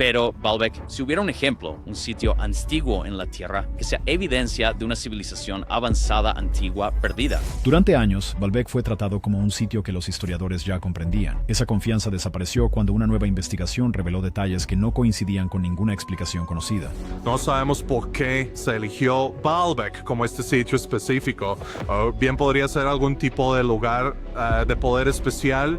Pero, Baalbek, si hubiera un ejemplo, un sitio antiguo en la Tierra, que sea evidencia de una civilización avanzada antigua perdida. Durante años, Baalbek fue tratado como un sitio que los historiadores ya comprendían. Esa confianza desapareció cuando una nueva investigación reveló detalles que no coincidían con ninguna explicación conocida. No sabemos por qué se eligió Baalbek como este sitio específico. Bien podría ser algún tipo de lugar de poder especial.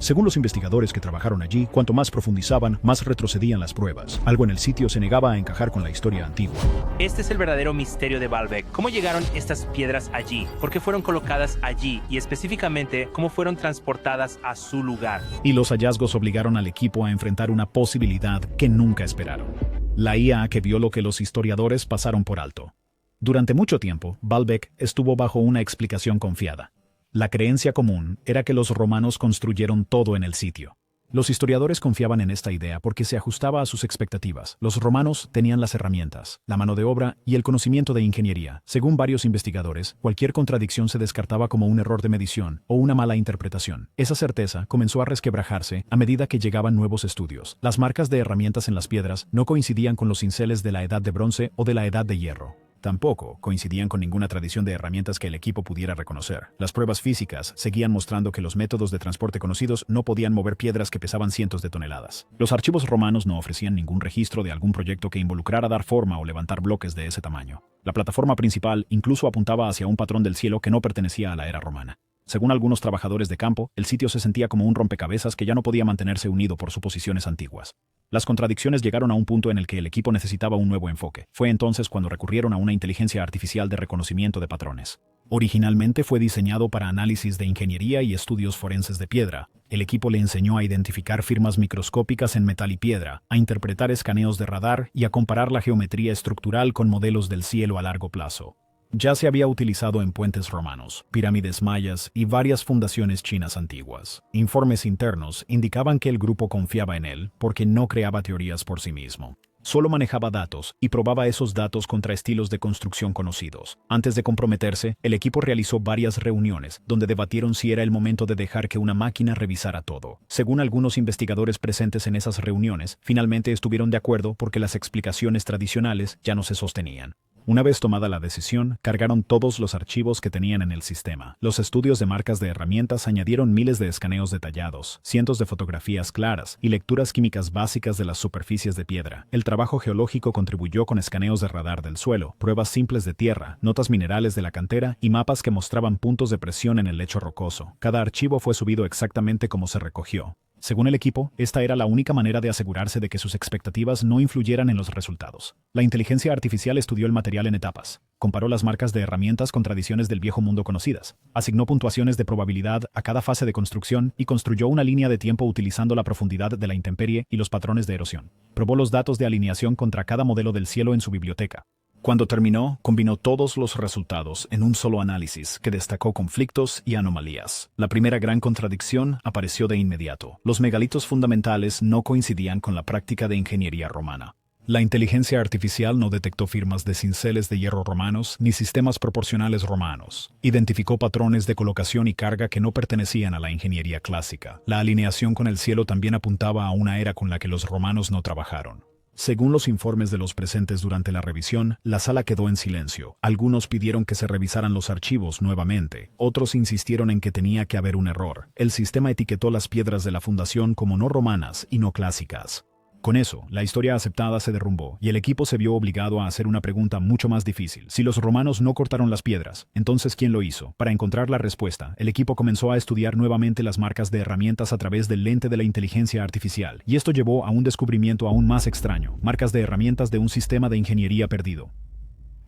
Según los investigadores que trabajaron allí, cuanto más profundizaban, más retrocedían las pruebas. Algo en el sitio se negaba a encajar con la historia antigua. Este es el verdadero misterio de Baalbek. ¿Cómo llegaron estas piedras allí? ¿Por qué fueron colocadas allí? Y específicamente, ¿cómo fueron transportadas a su lugar? Y los hallazgos obligaron al equipo a enfrentar una posibilidad que nunca esperaron. La IA que vio lo que los historiadores pasaron por alto. Durante mucho tiempo, Baalbek estuvo bajo una explicación confiada. La creencia común era que los romanos construyeron todo en el sitio. Los historiadores confiaban en esta idea porque se ajustaba a sus expectativas. Los romanos tenían las herramientas, la mano de obra y el conocimiento de ingeniería. Según varios investigadores, cualquier contradicción se descartaba como un error de medición o una mala interpretación. Esa certeza comenzó a resquebrajarse a medida que llegaban nuevos estudios. Las marcas de herramientas en las piedras no coincidían con los cinceles de la Edad de Bronce o de la Edad de Hierro. Tampoco coincidían con ninguna tradición de herramientas que el equipo pudiera reconocer. Las pruebas físicas seguían mostrando que los métodos de transporte conocidos no podían mover piedras que pesaban cientos de toneladas. Los archivos romanos no ofrecían ningún registro de algún proyecto que involucrara dar forma o levantar bloques de ese tamaño. La plataforma principal incluso apuntaba hacia un patrón del cielo que no pertenecía a la era romana. Según algunos trabajadores de campo, el sitio se sentía como un rompecabezas que ya no podía mantenerse unido por suposiciones antiguas. Las contradicciones llegaron a un punto en el que el equipo necesitaba un nuevo enfoque. Fue entonces cuando recurrieron a una inteligencia artificial de reconocimiento de patrones. Originalmente fue diseñado para análisis de ingeniería y estudios forenses de piedra. El equipo le enseñó a identificar firmas microscópicas en metal y piedra, a interpretar escaneos de radar y a comparar la geometría estructural con modelos del cielo a largo plazo. Ya se había utilizado en puentes romanos, pirámides mayas y varias fundaciones chinas antiguas. Informes internos indicaban que el grupo confiaba en él porque no creaba teorías por sí mismo. Solo manejaba datos y probaba esos datos contra estilos de construcción conocidos. Antes de comprometerse, el equipo realizó varias reuniones donde debatieron si era el momento de dejar que una máquina revisara todo. Según algunos investigadores presentes en esas reuniones, finalmente estuvieron de acuerdo porque las explicaciones tradicionales ya no se sostenían. Una vez tomada la decisión, cargaron todos los archivos que tenían en el sistema. Los estudios de marcas de herramientas añadieron miles de escaneos detallados, cientos de fotografías claras y lecturas químicas básicas de las superficies de piedra. El trabajo geológico contribuyó con escaneos de radar del suelo, pruebas simples de tierra, notas minerales de la cantera y mapas que mostraban puntos de presión en el lecho rocoso. Cada archivo fue subido exactamente como se recogió. Según el equipo, esta era la única manera de asegurarse de que sus expectativas no influyeran en los resultados. La inteligencia artificial estudió el material en etapas, comparó las marcas de herramientas con tradiciones del viejo mundo conocidas, asignó puntuaciones de probabilidad a cada fase de construcción y construyó una línea de tiempo utilizando la profundidad de la intemperie y los patrones de erosión. Probó los datos de alineación contra cada modelo del cielo en su biblioteca. Cuando terminó, combinó todos los resultados en un solo análisis que destacó conflictos y anomalías. La primera gran contradicción apareció de inmediato. Los megalitos fundamentales no coincidían con la práctica de ingeniería romana. La inteligencia artificial no detectó firmas de cinceles de hierro romanos ni sistemas proporcionales romanos. Identificó patrones de colocación y carga que no pertenecían a la ingeniería clásica. La alineación con el cielo también apuntaba a una era con la que los romanos no trabajaron. Según los informes de los presentes durante la revisión, la sala quedó en silencio. Algunos pidieron que se revisaran los archivos nuevamente. Otros insistieron en que tenía que haber un error. El sistema etiquetó las piedras de la fundación como no romanas y no clásicas. Con eso, la historia aceptada se derrumbó y el equipo se vio obligado a hacer una pregunta mucho más difícil. Si los romanos no cortaron las piedras, entonces ¿quién lo hizo? Para encontrar la respuesta, el equipo comenzó a estudiar nuevamente las marcas de herramientas a través del lente de la inteligencia artificial, y esto llevó a un descubrimiento aún más extraño: marcas de herramientas de un sistema de ingeniería perdido.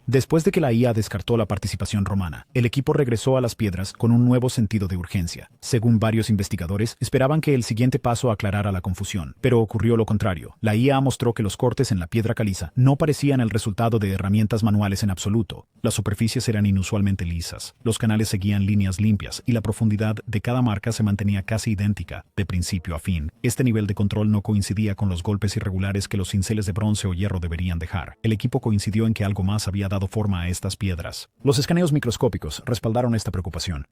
Después de que la IA descartó la participación romana, el equipo regresó a las piedras con un nuevo sentido de urgencia. Según varios investigadores, esperaban que el siguiente paso aclarara la confusión, pero ocurrió lo contrario. La IA mostró que los cortes en la piedra caliza no parecían el resultado de herramientas manuales en absoluto. Las superficies eran inusualmente lisas, los canales seguían líneas limpias y la profundidad de cada marca se mantenía casi idéntica, de principio a fin. Este nivel de control no coincidía con los golpes irregulares que los cinceles de bronce o hierro deberían dejar. El equipo coincidió en que algo más había dado forma a estas piedras. Los escaneos microscópicos respaldaron esta preocupación.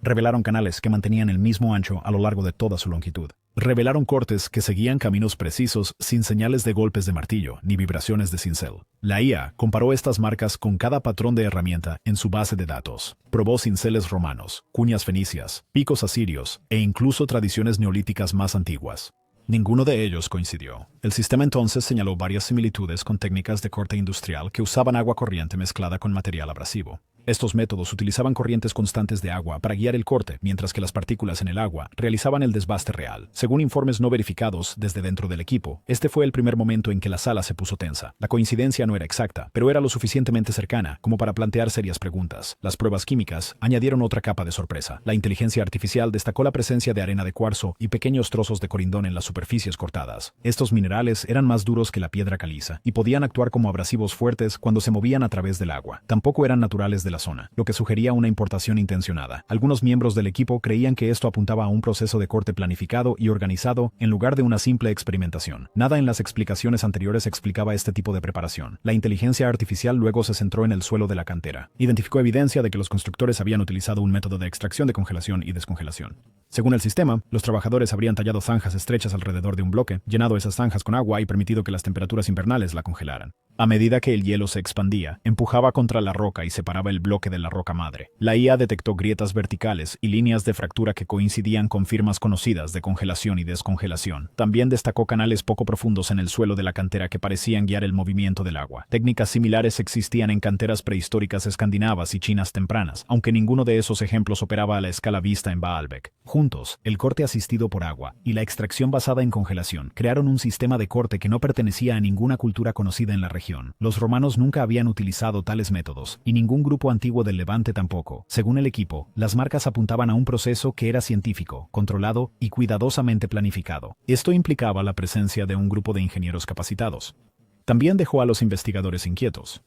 Revelaron canales que mantenían el mismo ancho a lo largo de toda su longitud. Revelaron cortes que seguían caminos precisos sin señales de golpes de martillo ni vibraciones de cincel. La IA comparó estas marcas con cada patrón de herramienta en su base de datos. Probó cinceles romanos, cuñas fenicias, picos asirios e incluso tradiciones neolíticas más antiguas. Ninguno de ellos coincidió. El sistema entonces señaló varias similitudes con técnicas de corte industrial que usaban agua corriente mezclada con material abrasivo. Estos métodos utilizaban corrientes constantes de agua para guiar el corte, mientras que las partículas en el agua realizaban el desbaste real. Según informes no verificados desde dentro del equipo, este fue el primer momento en que la sala se puso tensa. La coincidencia no era exacta, pero era lo suficientemente cercana como para plantear serias preguntas. Las pruebas químicas añadieron otra capa de sorpresa. La inteligencia artificial destacó la presencia de arena de cuarzo y pequeños trozos de corindón en las superficies cortadas. Estos minerales eran más duros que la piedra caliza y podían actuar como abrasivos fuertes cuando se movían a través del agua. Tampoco eran naturales de la zona, lo que sugería una importación intencionada. Algunos miembros del equipo creían que esto apuntaba a un proceso de corte planificado y organizado en lugar de una simple experimentación. Nada en las explicaciones anteriores explicaba este tipo de preparación. La inteligencia artificial luego se centró en el suelo de la cantera. Identificó evidencia de que los constructores habían utilizado un método de extracción de congelación y descongelación. Según el sistema, los trabajadores habrían tallado zanjas estrechas alrededor de un bloque, llenado esas zanjas con agua y permitido que las temperaturas invernales la congelaran. A medida que el hielo se expandía, empujaba contra la roca y separaba el bloque de la roca madre. La IA detectó grietas verticales y líneas de fractura que coincidían con firmas conocidas de congelación y descongelación. También destacó canales poco profundos en el suelo de la cantera que parecían guiar el movimiento del agua. Técnicas similares existían en canteras prehistóricas escandinavas y chinas tempranas, aunque ninguno de esos ejemplos operaba a la escala vista en Baalbek. Juntos, el corte asistido por agua y la extracción basada en congelación crearon un sistema de corte que no pertenecía a ninguna cultura conocida en la región. Los romanos nunca habían utilizado tales métodos, y ningún grupo antiguo del Levante tampoco. Según el equipo, las marcas apuntaban a un proceso que era científico, controlado y cuidadosamente planificado. Esto implicaba la presencia de un grupo de ingenieros capacitados. También dejó a los investigadores inquietos.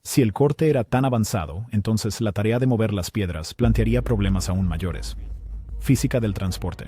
Si el corte era tan avanzado, entonces la tarea de mover las piedras plantearía problemas aún mayores. Física del transporte.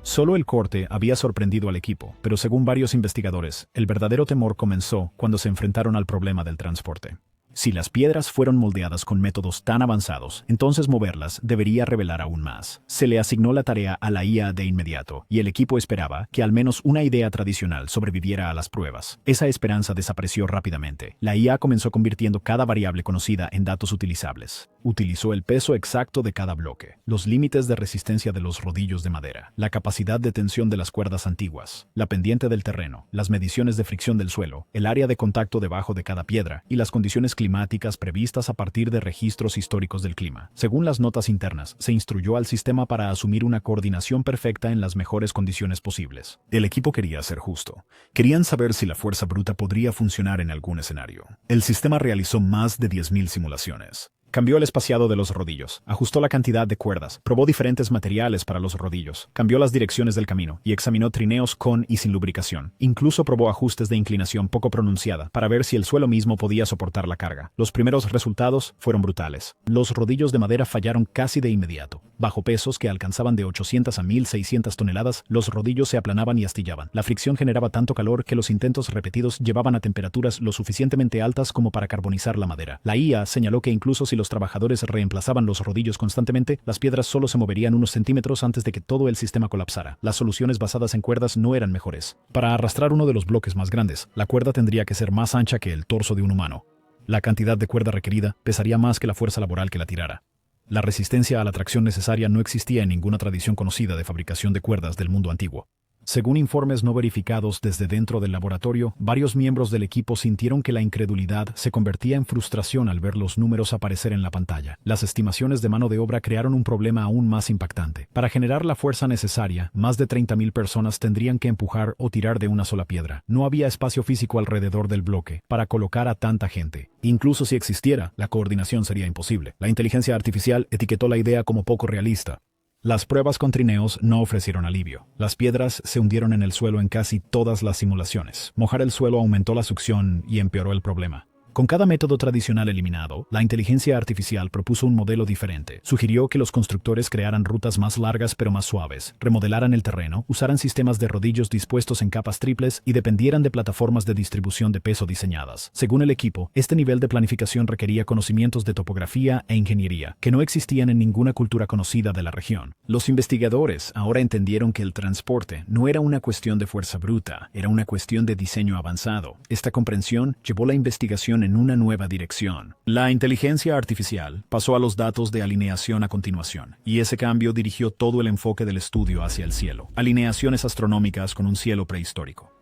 Solo el corte había sorprendido al equipo, pero según varios investigadores, el verdadero temor comenzó cuando se enfrentaron al problema del transporte. Si las piedras fueron moldeadas con métodos tan avanzados, entonces moverlas debería revelar aún más. Se le asignó la tarea a la IA de inmediato, y el equipo esperaba que al menos una idea tradicional sobreviviera a las pruebas. Esa esperanza desapareció rápidamente. La IA comenzó convirtiendo cada variable conocida en datos utilizables. Utilizó el peso exacto de cada bloque, los límites de resistencia de los rodillos de madera, la capacidad de tensión de las cuerdas antiguas, la pendiente del terreno, las mediciones de fricción del suelo, el área de contacto debajo de cada piedra y las condiciones climáticas previstas a partir de registros históricos del clima. Según las notas internas, se instruyó al sistema para asumir una coordinación perfecta en las mejores condiciones posibles. El equipo quería ser justo. Querían saber si la fuerza bruta podría funcionar en algún escenario. El sistema realizó más de 10.000 simulaciones. Cambió el espaciado de los rodillos, ajustó la cantidad de cuerdas, probó diferentes materiales para los rodillos, cambió las direcciones del camino y examinó trineos con y sin lubricación. Incluso probó ajustes de inclinación poco pronunciada para ver si el suelo mismo podía soportar la carga. Los primeros resultados fueron brutales. Los rodillos de madera fallaron casi de inmediato. Bajo pesos que alcanzaban de 800 a 1.600 toneladas, los rodillos se aplanaban y astillaban. La fricción generaba tanto calor que los intentos repetidos llevaban a temperaturas lo suficientemente altas como para carbonizar la madera. La IA señaló que incluso si los trabajadores reemplazaban los rodillos constantemente, las piedras solo se moverían unos centímetros antes de que todo el sistema colapsara. Las soluciones basadas en cuerdas no eran mejores. Para arrastrar uno de los bloques más grandes, la cuerda tendría que ser más ancha que el torso de un humano. La cantidad de cuerda requerida pesaría más que la fuerza laboral que la tirara. La resistencia a la tracción necesaria no existía en ninguna tradición conocida de fabricación de cuerdas del mundo antiguo. Según informes no verificados desde dentro del laboratorio, varios miembros del equipo sintieron que la incredulidad se convertía en frustración al ver los números aparecer en la pantalla. Las estimaciones de mano de obra crearon un problema aún más impactante. Para generar la fuerza necesaria, más de 30.000 personas tendrían que empujar o tirar de una sola piedra. No había espacio físico alrededor del bloque para colocar a tanta gente. Incluso si existiera, la coordinación sería imposible. La inteligencia artificial etiquetó la idea como poco realista. Las pruebas con trineos no ofrecieron alivio. Las piedras se hundieron en el suelo en casi todas las simulaciones. Mojar el suelo aumentó la succión y empeoró el problema. Con cada método tradicional eliminado, la inteligencia artificial propuso un modelo diferente. Sugirió que los constructores crearan rutas más largas pero más suaves, remodelaran el terreno, usaran sistemas de rodillos dispuestos en capas triples y dependieran de plataformas de distribución de peso diseñadas. Según el equipo, este nivel de planificación requería conocimientos de topografía e ingeniería que no existían en ninguna cultura conocida de la región. Los investigadores ahora entendieron que el transporte no era una cuestión de fuerza bruta, era una cuestión de diseño avanzado. Esta comprensión llevó la investigación en una nueva dirección. La inteligencia artificial pasó a los datos de alineación a continuación, y ese cambio dirigió todo el enfoque del estudio hacia el cielo. Alineaciones astronómicas con un cielo prehistórico.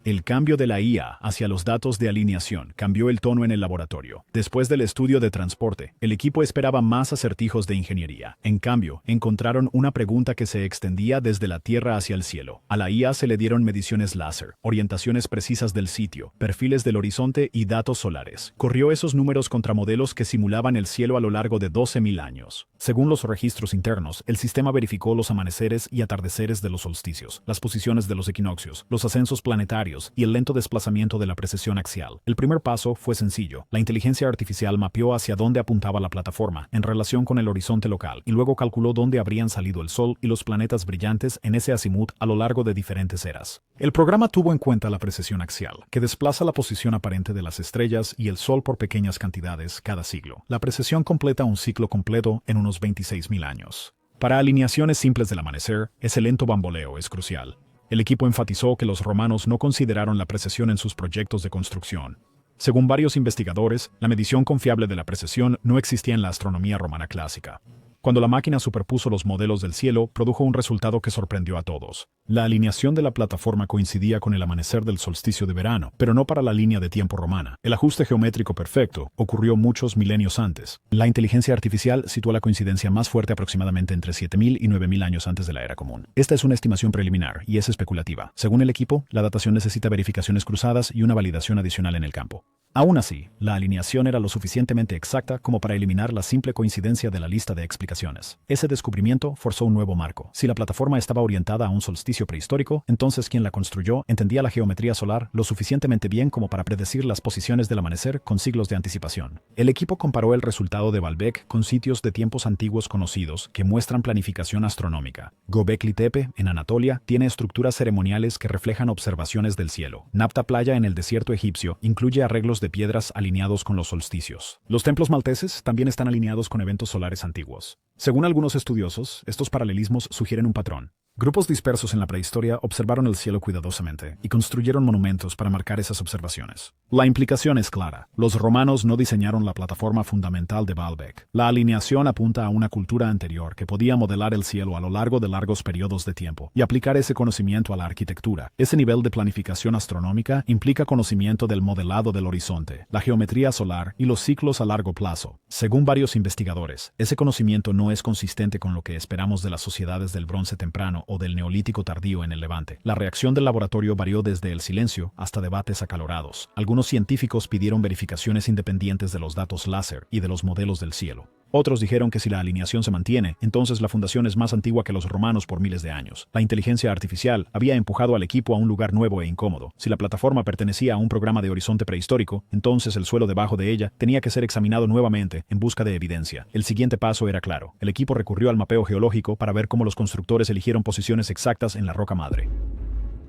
El cambio de la IA hacia los datos de alineación cambió el tono en el laboratorio. Después del estudio de transporte, el equipo esperaba más acertijos de ingeniería. En cambio, encontraron una pregunta que se extendía desde la Tierra hacia el cielo. A la IA se le dieron mediciones láser, orientaciones precisas del sitio, perfiles del horizonte y datos solares. Corrió esos números contra modelos que simulaban el cielo a lo largo de 12.000 años. Según los registros internos, el sistema verificó los amaneceres y atardeceres de los solsticios, las posiciones de los equinoccios, los ascensos planetarios y el lento desplazamiento de la precesión axial. El primer paso fue sencillo. La inteligencia artificial mapeó hacia dónde apuntaba la plataforma en relación con el horizonte local y luego calculó dónde habrían salido el Sol y los planetas brillantes en ese azimut a lo largo de diferentes eras. El programa tuvo en cuenta la precesión axial, que desplaza la posición aparente de las estrellas y el Sol por pequeñas cantidades cada siglo. La precesión completa un ciclo completo en unos 26.000 años. Para alineaciones simples del amanecer, ese lento bamboleo es crucial. El equipo enfatizó que los romanos no consideraron la precesión en sus proyectos de construcción. Según varios investigadores, la medición confiable de la precesión no existía en la astronomía romana clásica. Cuando la máquina superpuso los modelos del cielo, produjo un resultado que sorprendió a todos. La alineación de la plataforma coincidía con el amanecer del solsticio de verano, pero no para la línea de tiempo romana. El ajuste geométrico perfecto ocurrió muchos milenios antes. La inteligencia artificial situó la coincidencia más fuerte aproximadamente entre 7.000 y 9.000 años antes de la era común. Esta es una estimación preliminar y es especulativa. Según el equipo, la datación necesita verificaciones cruzadas y una validación adicional en el campo. Aún así, la alineación era lo suficientemente exacta como para eliminar la simple coincidencia de la lista de explicaciones. Ese descubrimiento forzó un nuevo marco. Si la plataforma estaba orientada a un solsticio prehistórico, entonces quien la construyó entendía la geometría solar lo suficientemente bien como para predecir las posiciones del amanecer con siglos de anticipación. El equipo comparó el resultado de Baalbek con sitios de tiempos antiguos conocidos que muestran planificación astronómica. Göbekli Tepe, en Anatolia, tiene estructuras ceremoniales que reflejan observaciones del cielo. Napta Playa, en el desierto egipcio, incluye arreglos de piedras alineados con los solsticios. Los templos malteses también están alineados con eventos solares antiguos. Según algunos estudiosos, estos paralelismos sugieren un patrón. Grupos dispersos en la prehistoria observaron el cielo cuidadosamente y construyeron monumentos para marcar esas observaciones. La implicación es clara. Los romanos no diseñaron la plataforma fundamental de Baalbek. La alineación apunta a una cultura anterior que podía modelar el cielo a lo largo de largos periodos de tiempo y aplicar ese conocimiento a la arquitectura. Ese nivel de planificación astronómica implica conocimiento del modelado del horizonte, la geometría solar y los ciclos a largo plazo. Según varios investigadores, ese conocimiento no es consistente con lo que esperamos de las sociedades del Bronce temprano o del Neolítico tardío en el Levante. La reacción del laboratorio varió desde el silencio hasta debates acalorados. Algunos científicos pidieron verificaciones independientes de los datos láser y de los modelos del cielo. Otros dijeron que si la alineación se mantiene, entonces la fundación es más antigua que los romanos por miles de años. La inteligencia artificial había empujado al equipo a un lugar nuevo e incómodo. Si la plataforma pertenecía a un programa de horizonte prehistórico, entonces el suelo debajo de ella tenía que ser examinado nuevamente en busca de evidencia. El siguiente paso era claro. El equipo recurrió al mapeo geológico para ver cómo los constructores eligieron posiciones exactas en la roca madre.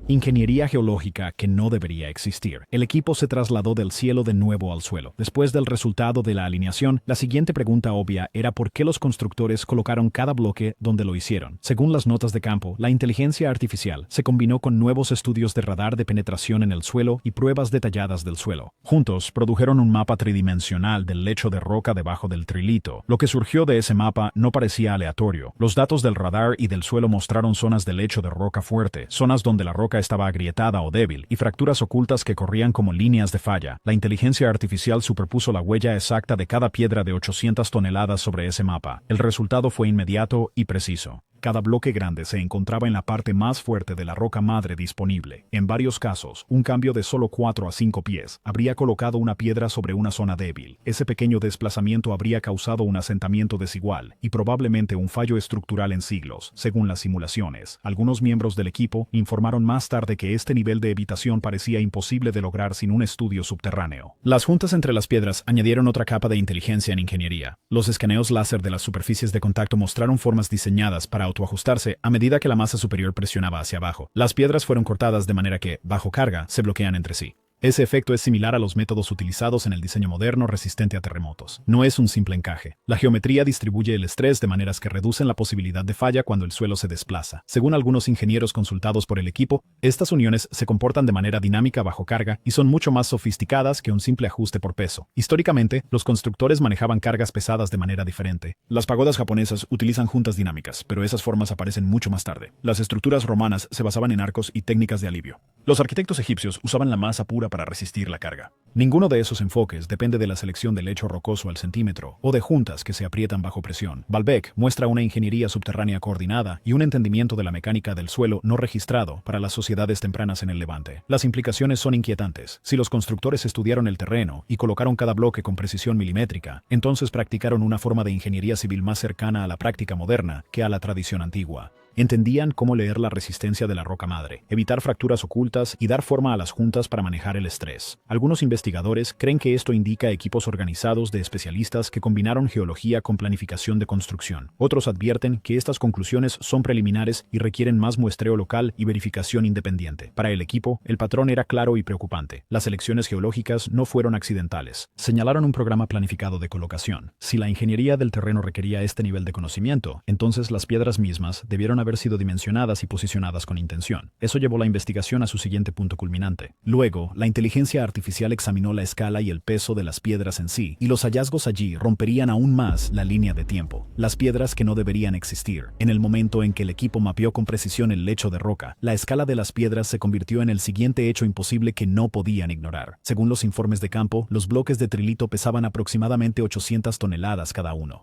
Ingeniería geológica que no debería existir. El equipo se trasladó del cielo de nuevo al suelo. Después del resultado de la alineación, la siguiente pregunta obvia era por qué los constructores colocaron cada bloque donde lo hicieron. Según las notas de campo, la inteligencia artificial se combinó con nuevos estudios de radar de penetración en el suelo y pruebas detalladas del suelo. Juntos, produjeron un mapa tridimensional del lecho de roca debajo del trilito. Lo que surgió de ese mapa no parecía aleatorio. Los datos del radar y del suelo mostraron zonas de lecho de roca fuerte, zonas donde la roca estaba agrietada o débil, y fracturas ocultas que corrían como líneas de falla. La inteligencia artificial superpuso la huella exacta de cada piedra de 800 toneladas sobre ese mapa. El resultado fue inmediato y preciso. Cada bloque grande se encontraba en la parte más fuerte de la roca madre disponible. En varios casos, un cambio de solo 4 a 5 pies habría colocado una piedra sobre una zona débil. Ese pequeño desplazamiento habría causado un asentamiento desigual y probablemente un fallo estructural en siglos, según las simulaciones. Algunos miembros del equipo informaron más tarde que este nivel de evitación parecía imposible de lograr sin un estudio subterráneo. Las juntas entre las piedras añadieron otra capa de inteligencia en ingeniería. Los escaneos láser de las superficies de contacto mostraron formas diseñadas para autoajustarse a medida que la masa superior presionaba hacia abajo. Las piedras fueron cortadas de manera que, bajo carga, se bloquean entre sí. Ese efecto es similar a los métodos utilizados en el diseño moderno resistente a terremotos. No es un simple encaje. La geometría distribuye el estrés de maneras que reducen la posibilidad de falla cuando el suelo se desplaza. Según algunos ingenieros consultados por el equipo, estas uniones se comportan de manera dinámica bajo carga y son mucho más sofisticadas que un simple ajuste por peso. Históricamente, los constructores manejaban cargas pesadas de manera diferente. Las pagodas japonesas utilizan juntas dinámicas, pero esas formas aparecen mucho más tarde. Las estructuras romanas se basaban en arcos y técnicas de alivio. Los arquitectos egipcios usaban la masa pura para resistir la carga. Ninguno de esos enfoques depende de la selección del lecho rocoso al centímetro o de juntas que se aprietan bajo presión. Baalbek muestra una ingeniería subterránea coordinada y un entendimiento de la mecánica del suelo no registrado para las sociedades tempranas en el Levante. Las implicaciones son inquietantes. Si los constructores estudiaron el terreno y colocaron cada bloque con precisión milimétrica, entonces practicaron una forma de ingeniería civil más cercana a la práctica moderna que a la tradición antigua. Entendían cómo leer la resistencia de la roca madre, evitar fracturas ocultas y dar forma a las juntas para manejar el estrés. Algunos investigadores creen que esto indica equipos organizados de especialistas que combinaron geología con planificación de construcción. Otros advierten que estas conclusiones son preliminares y requieren más muestreo local y verificación independiente. Para el equipo, el patrón era claro y preocupante. Las selecciones geológicas no fueron accidentales. Señalaron un programa planificado de colocación. Si la ingeniería del terreno requería este nivel de conocimiento, entonces las piedras mismas debieron haber sido dimensionadas y posicionadas con intención. Eso llevó la investigación a su siguiente punto culminante. Luego, la inteligencia artificial examinó la escala y el peso de las piedras en sí, y los hallazgos allí romperían aún más la línea de tiempo. Las piedras que no deberían existir. En el momento en que el equipo mapeó con precisión el lecho de roca, la escala de las piedras se convirtió en el siguiente hecho imposible que no podían ignorar. Según los informes de campo, los bloques de trilito pesaban aproximadamente 800 toneladas cada uno.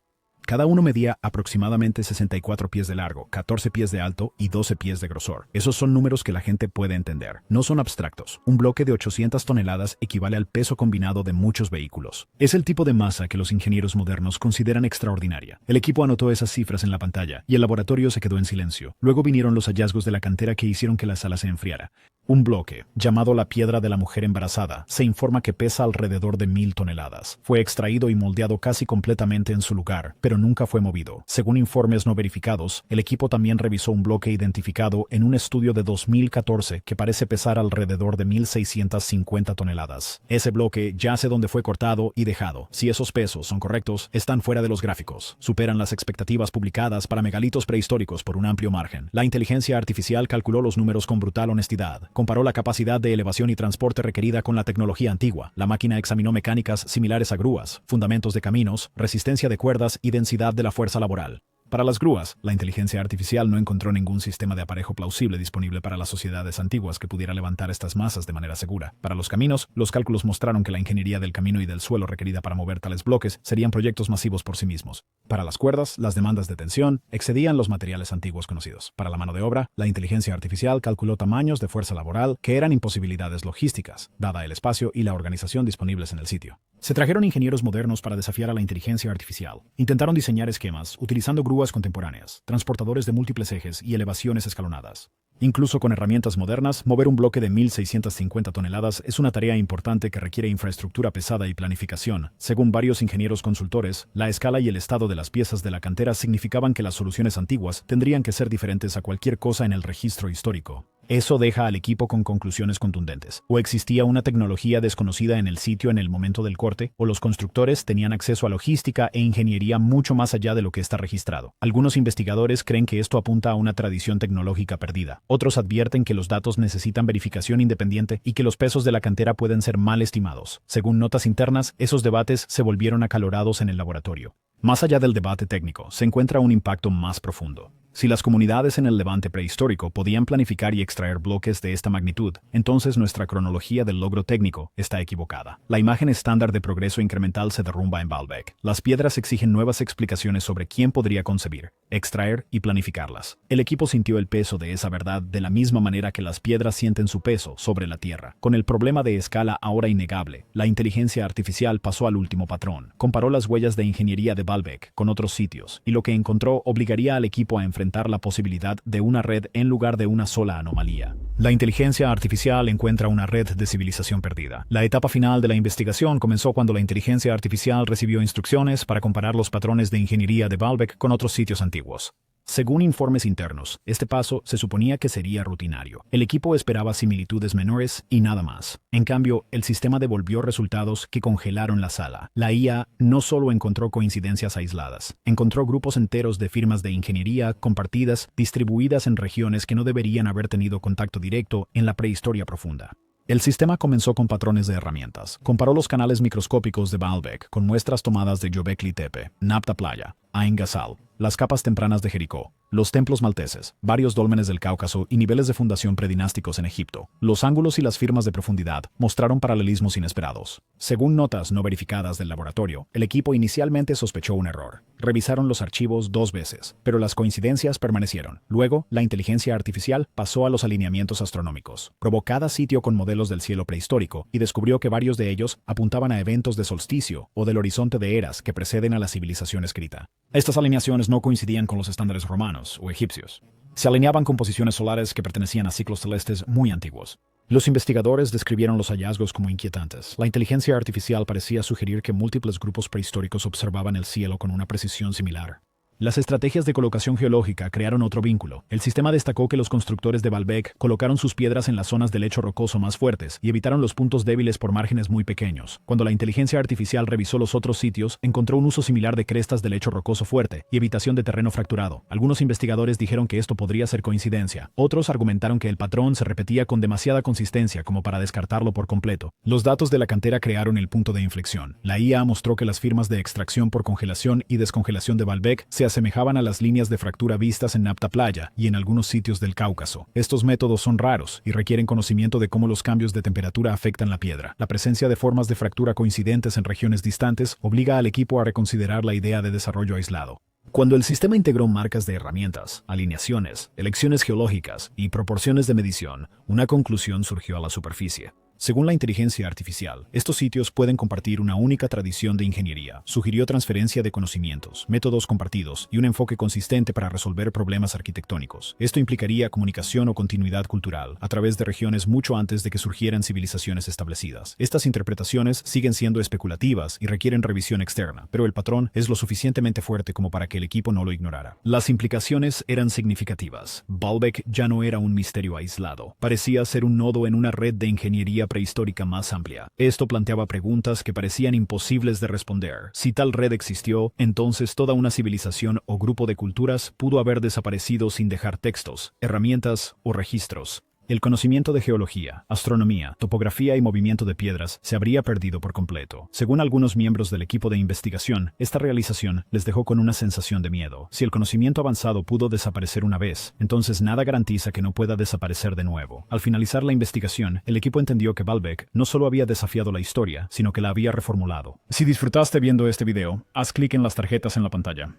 Cada uno medía aproximadamente 64 pies de largo, 14 pies de alto y 12 pies de grosor. Esos son números que la gente puede entender. No son abstractos. Un bloque de 800 toneladas equivale al peso combinado de muchos vehículos. Es el tipo de masa que los ingenieros modernos consideran extraordinaria. El equipo anotó esas cifras en la pantalla y el laboratorio se quedó en silencio. Luego vinieron los hallazgos de la cantera que hicieron que la sala se enfriara. Un bloque, llamado la piedra de la mujer embarazada, se informa que pesa alrededor de 1000 toneladas. Fue extraído y moldeado casi completamente en su lugar, pero nunca fue movido. Según informes no verificados, el equipo también revisó un bloque identificado en un estudio de 2014 que parece pesar alrededor de 1650 toneladas. Ese bloque yace donde fue cortado y dejado. Si esos pesos son correctos, están fuera de los gráficos. Superan las expectativas publicadas para megalitos prehistóricos por un amplio margen. La inteligencia artificial calculó los números con brutal honestidad. Comparó la capacidad de elevación y transporte requerida con la tecnología antigua. La máquina examinó mecánicas similares a grúas, fundamentos de caminos, resistencia de cuerdas y densidad de la fuerza laboral. Para las grúas, la inteligencia artificial no encontró ningún sistema de aparejo plausible disponible para las sociedades antiguas que pudiera levantar estas masas de manera segura. Para los caminos, los cálculos mostraron que la ingeniería del camino y del suelo requerida para mover tales bloques serían proyectos masivos por sí mismos. Para las cuerdas, las demandas de tensión excedían los materiales antiguos conocidos. Para la mano de obra, la inteligencia artificial calculó tamaños de fuerza laboral que eran imposibilidades logísticas, dada el espacio y la organización disponibles en el sitio. Se trajeron ingenieros modernos para desafiar a la inteligencia artificial. Intentaron diseñar esquemas utilizando grúas contemporáneas, transportadores de múltiples ejes y elevaciones escalonadas. Incluso con herramientas modernas, mover un bloque de 1650 toneladas es una tarea importante que requiere infraestructura pesada y planificación. Según varios ingenieros consultores, la escala y el estado de las piezas de la cantera significaban que las soluciones antiguas tendrían que ser diferentes a cualquier cosa en el registro histórico. Eso deja al equipo con conclusiones contundentes. O existía una tecnología desconocida en el sitio en el momento del corte, o los constructores tenían acceso a logística e ingeniería mucho más allá de lo que está registrado. Algunos investigadores creen que esto apunta a una tradición tecnológica perdida. Otros advierten que los datos necesitan verificación independiente y que los pesos de la cantera pueden ser mal estimados. Según notas internas, esos debates se volvieron acalorados en el laboratorio. Más allá del debate técnico, se encuentra un impacto más profundo. Si las comunidades en el Levante prehistórico podían planificar y extraer bloques de esta magnitud, entonces nuestra cronología del logro técnico está equivocada. La imagen estándar de progreso incremental se derrumba en Baalbek. Las piedras exigen nuevas explicaciones sobre quién podría concebir, extraer y planificarlas. El equipo sintió el peso de esa verdad de la misma manera que las piedras sienten su peso sobre la Tierra. Con el problema de escala ahora innegable, la inteligencia artificial pasó al último patrón. Comparó las huellas de ingeniería de Baalbek con otros sitios, y lo que encontró obligaría al equipo a enfrentar la posibilidad de una red en lugar de una sola anomalía. La inteligencia artificial encuentra una red de civilización perdida. La etapa final de la investigación comenzó cuando la inteligencia artificial recibió instrucciones para comparar los patrones de ingeniería de Baalbek con otros sitios antiguos. Según informes internos, este paso se suponía que sería rutinario. El equipo esperaba similitudes menores y nada más. En cambio, el sistema devolvió resultados que congelaron la sala. La IA no solo encontró coincidencias aisladas, encontró grupos enteros de firmas de ingeniería compartidas, distribuidas en regiones que no deberían haber tenido contacto directo en la prehistoria profunda. El sistema comenzó con patrones de herramientas. Comparó los canales microscópicos de Baalbek con muestras tomadas de Göbekli Tepe, Nabta Playa, Ain Ghazal, las capas tempranas de Jericó, los templos malteses, varios dólmenes del Cáucaso y niveles de fundación predinásticos en Egipto. Los ángulos y las firmas de profundidad mostraron paralelismos inesperados. Según notas no verificadas del laboratorio, el equipo inicialmente sospechó un error. Revisaron los archivos 2 veces, pero las coincidencias permanecieron. Luego, la inteligencia artificial pasó a los alineamientos astronómicos. Probó cada sitio con modelos del cielo prehistórico y descubrió que varios de ellos apuntaban a eventos de solsticio o del horizonte de eras que preceden a la civilización escrita. Estas alineaciones no coincidían con los estándares romanos o egipcios. Se alineaban con posiciones solares que pertenecían a ciclos celestes muy antiguos. Los investigadores describieron los hallazgos como inquietantes. La inteligencia artificial parecía sugerir que múltiples grupos prehistóricos observaban el cielo con una precisión similar. Las estrategias de colocación geológica crearon otro vínculo. El sistema destacó que los constructores de Baalbek colocaron sus piedras en las zonas del lecho rocoso más fuertes y evitaron los puntos débiles por márgenes muy pequeños. Cuando la inteligencia artificial revisó los otros sitios, encontró un uso similar de crestas de lecho rocoso fuerte y evitación de terreno fracturado. Algunos investigadores dijeron que esto podría ser coincidencia. Otros argumentaron que el patrón se repetía con demasiada consistencia como para descartarlo por completo. Los datos de la cantera crearon el punto de inflexión. La IA mostró que las firmas de extracción por congelación y descongelación de Baalbek se asemejaban a las líneas de fractura vistas en Nabta Playa y en algunos sitios del Cáucaso. Estos métodos son raros y requieren conocimiento de cómo los cambios de temperatura afectan la piedra. La presencia de formas de fractura coincidentes en regiones distantes obliga al equipo a reconsiderar la idea de desarrollo aislado. Cuando el sistema integró marcas de herramientas, alineaciones, elecciones geológicas y proporciones de medición, una conclusión surgió a la superficie. Según la inteligencia artificial, estos sitios pueden compartir una única tradición de ingeniería. Sugirió transferencia de conocimientos, métodos compartidos y un enfoque consistente para resolver problemas arquitectónicos. Esto implicaría comunicación o continuidad cultural a través de regiones mucho antes de que surgieran civilizaciones establecidas. Estas interpretaciones siguen siendo especulativas y requieren revisión externa, pero el patrón es lo suficientemente fuerte como para que el equipo no lo ignorara. Las implicaciones eran significativas. Baalbek ya no era un misterio aislado. Parecía ser un nodo en una red de ingeniería prehistórica más amplia. Esto planteaba preguntas que parecían imposibles de responder. Si tal red existió, entonces toda una civilización o grupo de culturas pudo haber desaparecido sin dejar textos, herramientas o registros. El conocimiento de geología, astronomía, topografía y movimiento de piedras se habría perdido por completo. Según algunos miembros del equipo de investigación, esta realización les dejó con una sensación de miedo. Si el conocimiento avanzado pudo desaparecer una vez, entonces nada garantiza que no pueda desaparecer de nuevo. Al finalizar la investigación, el equipo entendió que Baalbek no solo había desafiado la historia, sino que la había reformulado. Si disfrutaste viendo este video, haz clic en las tarjetas en la pantalla.